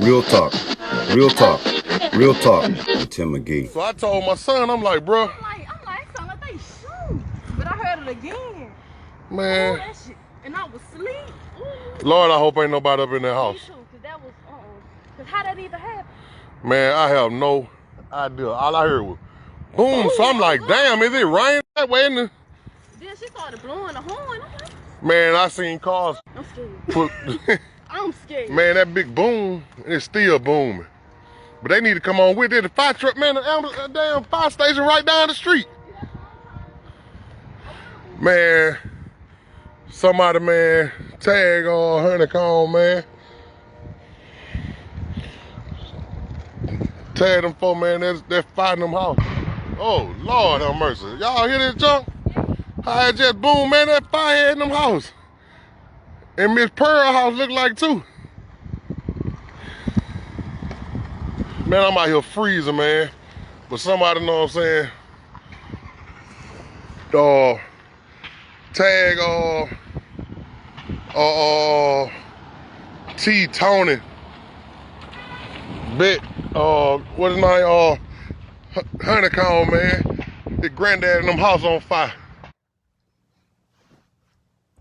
Real talk. Real talk. Real talk with Tim McGee. So I told my son, I'm like, bro. I'm like, sound like they shoot. But I heard it again. Man. Ooh, that shit. And I was asleep. Ooh. Lord, I hope ain't nobody up in that house. Me too, cause that was, cause how that even happened? Man, I have no idea. All I heard was boom. So I'm like, damn, is it raining that way? Then she started blowing the horn. I'm like, man, I seen cars. I'm scared. I'm scared. Man, that big boom is still booming. But they need to come on with it. The fire truck, man, the damn fire station right down the street. Man, somebody, man, tag HoneyComb, man. Tag them folk, man, they're fighting them house. Oh, Lord have mercy. Y'all hear this junk? How it just boom, man, that fire in them house. And Miss Pearl house look like too. Man, I'm out here freezing, man. But somebody know what I'm saying. Tag T Tony. Bet what is my HoneyComb, man. The granddad in them house on fire.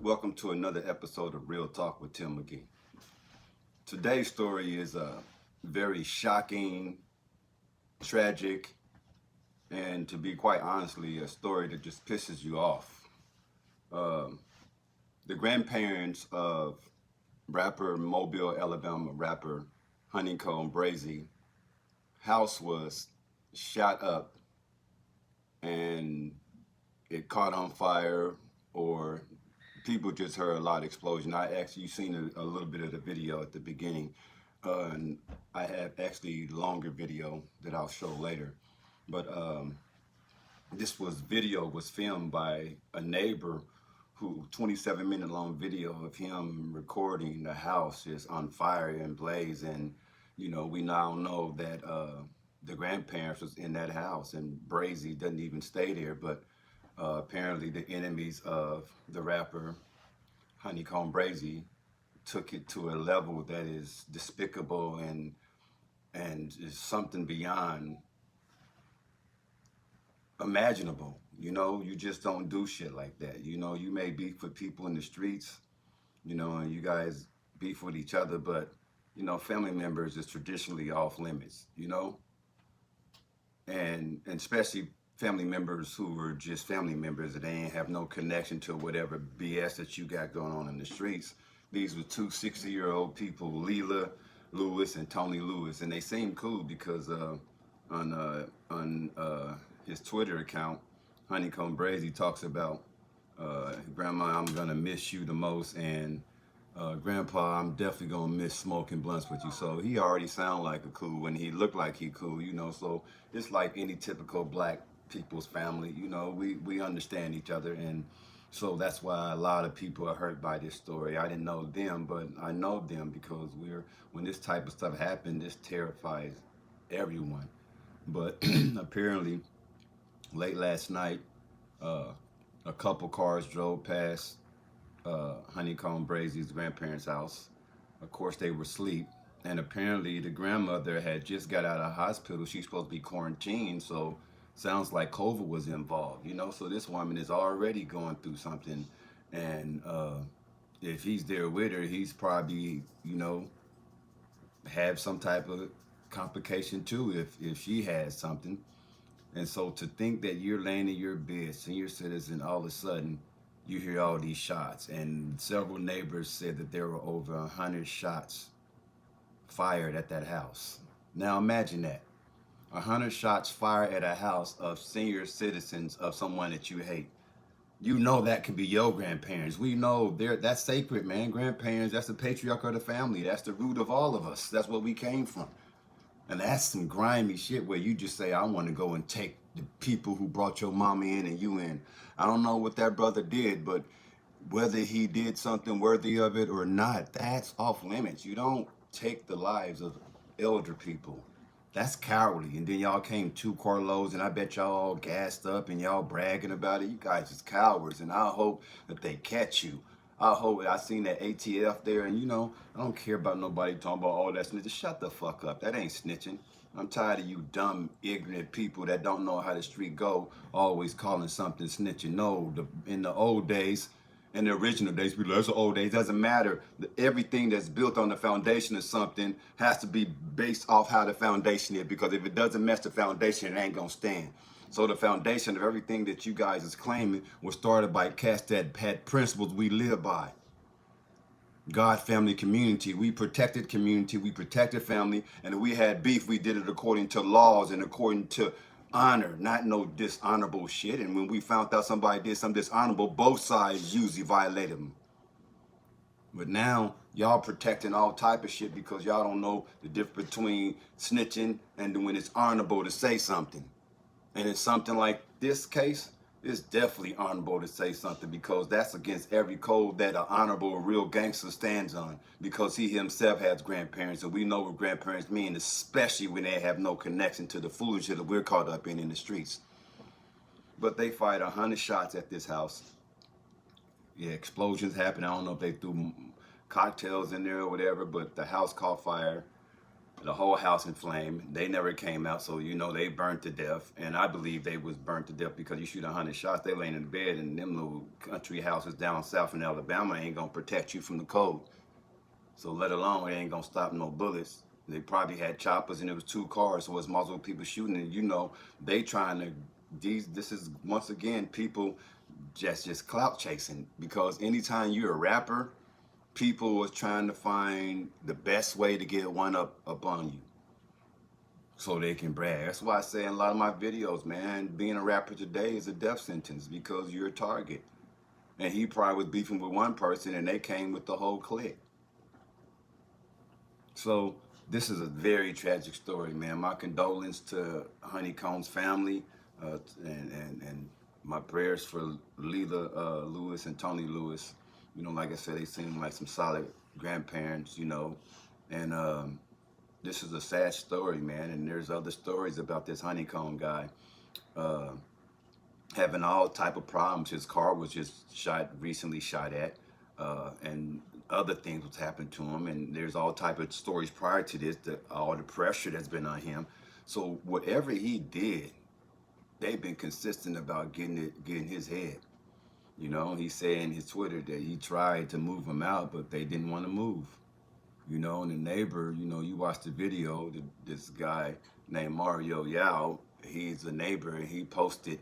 Welcome to another episode of Real Talk with Tim McGee. Today's story is very shocking, tragic, and to be quite honestly, a story that just pisses you off. The grandparents of rapper, Mobile, Alabama rapper HoneyComb Brazy house was shot up and it caught on fire, or people just heard a loud explosion. I actually seen a little bit of the video at the beginning, and I have actually longer video that I'll show later. But this video was filmed by a neighbor who 27-minute long video of him recording the house is on fire and blaze. And you know, we now know that the grandparents was in that house, and Brazy doesn't even stay there. But apparently the enemies of the rapper HoneyComb Brazy took it to a level that is despicable and is something beyond imaginable. You know, you just don't do shit like that. You know, you may beef with people in the streets, you know, and you guys beef with each other, but you know, family members is traditionally off limits, you know, and especially family members who are just family members that they ain't have no connection to whatever BS that you got going on in the streets. These were two 60-year-old people, Leela Lewis and Tony Lewis, and they seem cool because on his Twitter account, HoneyComb Brazy talks about Grandma, I'm gonna miss you the most, and Grandpa, I'm definitely gonna miss smoking blunts with you. So he already sound like a cool, and he looked like he cool, you know. So it's like any typical black people's family, you know. We understand each other, and so that's why a lot of people are hurt by this story. I didn't know them, but I know them because when this type of stuff happened, this terrifies everyone. But apparently, late last night, a couple cars drove past HoneyComb Brazy's grandparents' house. Of course, they were asleep, and apparently the grandmother had just got out of hospital. She's supposed to be quarantined, so sounds like COVID was involved, you know. So this woman is already going through something, and if he's there with her, he's probably, you know, have some type of complication too if she has something. And so to think that you're laying in your bed, senior citizen, all of a sudden you hear all these shots, and several neighbors said that there were over 100 shots fired at that house. Now imagine that, 100 shots fired at a house of senior citizens of someone that you hate. You know that could be your grandparents. We know that's sacred, man. Grandparents, that's the patriarch of the family. That's the root of all of us. That's where we came from. And that's some grimy shit where you just say, I want to go and take the people who brought your mama in and you in. I don't know what that brother did, but whether he did something worthy of it or not, that's off limits. You don't take the lives of elder people. That's cowardly. And then y'all came 2 carloads, and I bet y'all all gassed up and y'all bragging about it. You guys is cowards, and I hope that they catch you. I hope I seen that ATF there, and I don't care about nobody talking about all that snitching. Shut the fuck up. That ain't snitching. I'm tired of you dumb, ignorant people that don't know how the street go, always calling something snitching. No, in the old days, in the original days, people like, that's the old days. Doesn't matter. Everything that's built on the foundation of something has to be based off how the foundation is, because if it doesn't match the foundation, it ain't gonna stand. So the foundation of everything that you guys is claiming was started by cats that had principles we live by. God, family, community. We protected community, we protected family, and if we had beef, we did it according to laws and according to honor, not no dishonorable shit. And when we found out somebody did something dishonorable, both sides usually violated them. But now y'all protecting all type of shit because y'all don't know the difference between snitching and when it's honorable to say something. And in something like this case, it's definitely honorable to say something, because that's against every code that an honorable, real gangster stands on, because he himself has grandparents, and we know what grandparents mean, especially when they have no connection to the foolishness that we're caught up in the streets. But they fired 100 shots at this house. Yeah, explosions happened. I don't know if they threw cocktails in there or whatever, but the house caught fire. The whole house in flame. They never came out, so they burnt to death. And I believe they was burnt to death because you shoot 100 shots, they laying in bed, and them little country houses down south in Alabama ain't gonna protect you from the cold. So let alone it ain't gonna stop no bullets. They probably had choppers, and it was 2 cars, so it's multiple people shooting. And they trying to. This is once again people just clout chasing, because anytime you're a rapper, people was trying to find the best way to get one up on you so they can brag. That's why I say in a lot of my videos, man, being a rapper today is a death sentence, because you're a target. And he probably was beefing with one person and they came with the whole clique. So this is a very tragic story, man. My condolences to HoneyComb's family, and my prayers for Leela Lewis and Tony Lewis. Like I said, they seem like some solid grandparents, and this is a sad story, man. And there's other stories about this HoneyComb guy having all type of problems. His car was just recently shot at, and other things was happening to him. And there's all type of stories prior to this, all the pressure that's been on him. So whatever he did, they've been consistent about getting his head. He said in his Twitter that he tried to move him out, but they didn't want to move. And the neighbor, you watch the video, this guy named Mario Yao, he's a neighbor, and he posted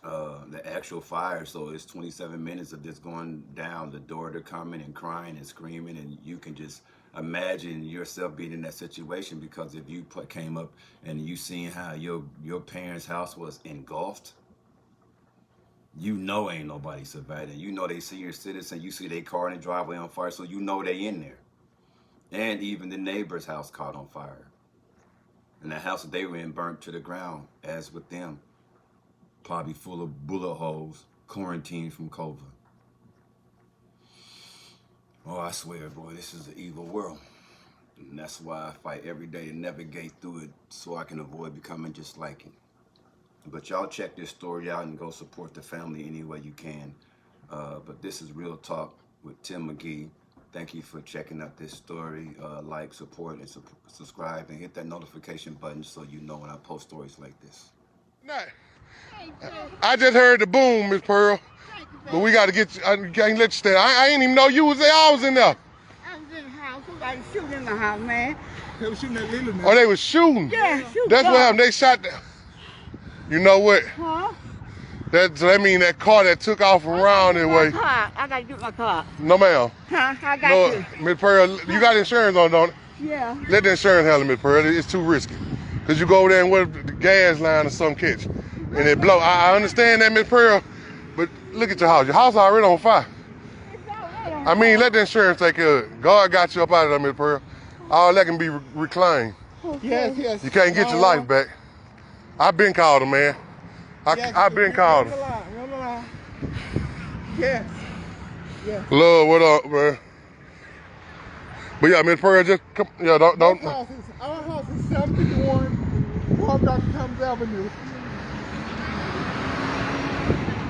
the actual fire. So it's 27 minutes of this going down, the daughter coming and crying and screaming, and you can just imagine yourself being in that situation, because if you came up and you seen how your parents' house was engulfed, ain't nobody surviving. They senior citizen, you see their car in the driveway on fire, so they in there. And even the neighbor's house caught on fire. And the house that they were in burnt to the ground, as with them. Probably full of bullet holes, quarantined from COVID. Oh, I swear, boy, this is an evil world. And that's why I fight every day to navigate through it, so I can avoid becoming just like it. But y'all check this story out and go support the family any way you can. But this is Real Talk with Tim McGee. Thank you for checking out this story. Like, support, and subscribe, and hit that notification button so you know when I post stories like this. I just heard the boom, Miss Pearl. But we got to get you. I can't let you stay. I ain't even know you was there. I was in there. I was in the house. Somebody shooting in the house, man. They were shooting at Leela now. Oh, they was shooting? Yeah, shooting. That's what happened. They shot them. You know what? Huh? That mean that car that took off around that way. I got to get my car. No, ma'am. Huh? I got No, you. Miss Pearl, you got insurance on, don't it? Yeah. Let the insurance handle it, Miss Pearl. It's too risky. Because you go over there and with the gas line or some catch. And it blow. I understand that, Miss Pearl. But look at your house. Your house already on fire. I mean, let the insurance take care of it. God got you up out of there, Miss Pearl. All that can be reclaimed. Yes, yes. You can't get your life back. I've been called him, man. I've been called him. Yes. Yes. Love, what up, man? But yeah, Miss Pearl, just come. Yeah, don't. Our house is 751 North Dr. Thomas Avenue.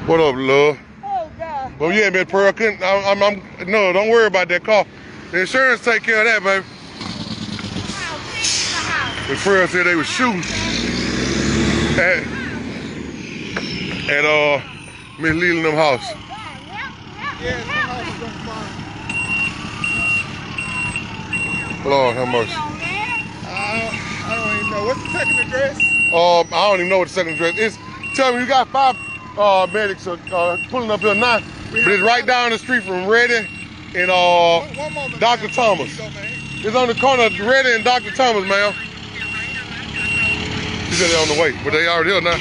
What up, love? Oh, God. Well, yeah, Miss Pearl, no, don't worry about that car. The insurance take care of that, baby. Miss Pearl said they was shooting at Miss Leland them house. Yeah, my house is on fire. Lord have mercy. I don't even know. What's the second address? I don't even know what the second address is. Tell me, you got 5 medics pulling up here now, but it's right down the street from Reddy and One moment, Dr. man. Thomas. Go, man. It's on the corner of Reddy and Dr. Thomas, ma'am. She said they're on the way, but they already here now.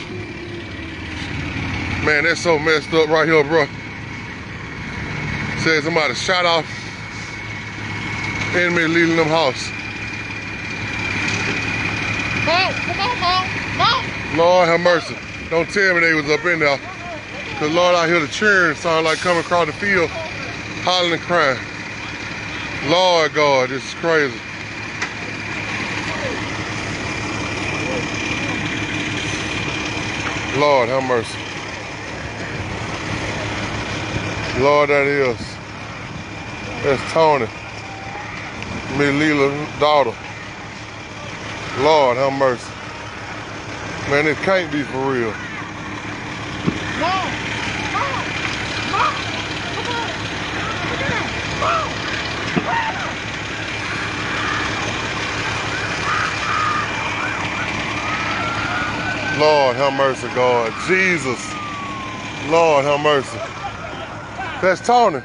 Man, that's so messed up right here, bro. Said somebody shot off enemy leaving them house. Mom, come on, Mom. Lord have mercy. Don't tell me they was up in there. Cause Lord, I hear the cheering sound like coming across the field, hollering and crying. Lord God, this is crazy. Lord have mercy. Lord, that is. That's Tony, Miss Leland's daughter. Lord have mercy. Man, it can't be for real. Mom, come on. Look at him. Mom. Lord have mercy, God. Jesus. Lord have mercy. That's Tony.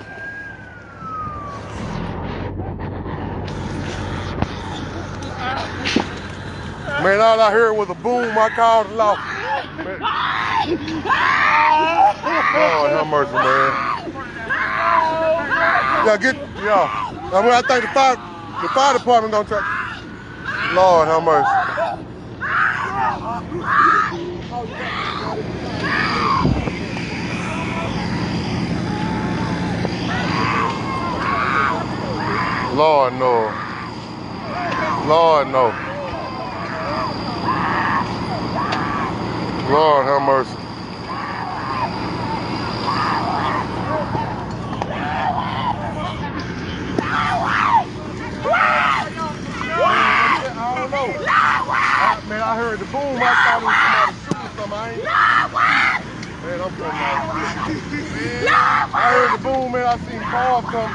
Man, all I heard was a boom. I called it off. Man. Lord have mercy, man. I mean, I think the fire department gonna try. Lord have mercy. Lord no. Lord no. Lord have mercy. I don't know. Man, I heard the boom. I thought it was somebody shooting something. I ain't. Man, I'm coming out. I heard the boom, man. I seen cars come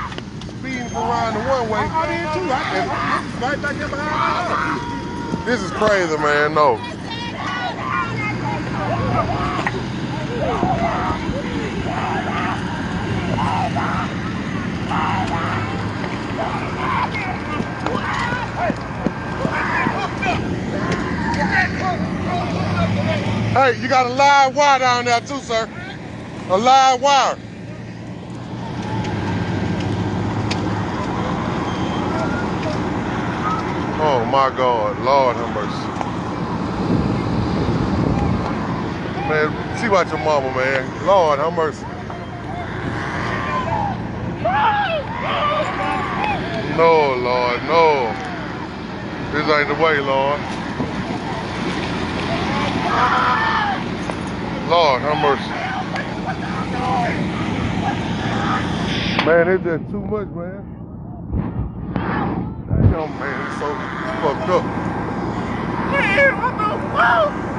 speeding from around the one way. I did too. I was right back there behind me. This is crazy, man. No. Hey, you got a live wire down there too, sir. A live wire. Oh my God, Lord have mercy. Man, see about your mama, man. Lord have mercy. No, Lord, no. This ain't the way, Lord. Lord have mercy. Man, it's just too much, man. Damn, man, it's so fucked up. Man, what the fuck?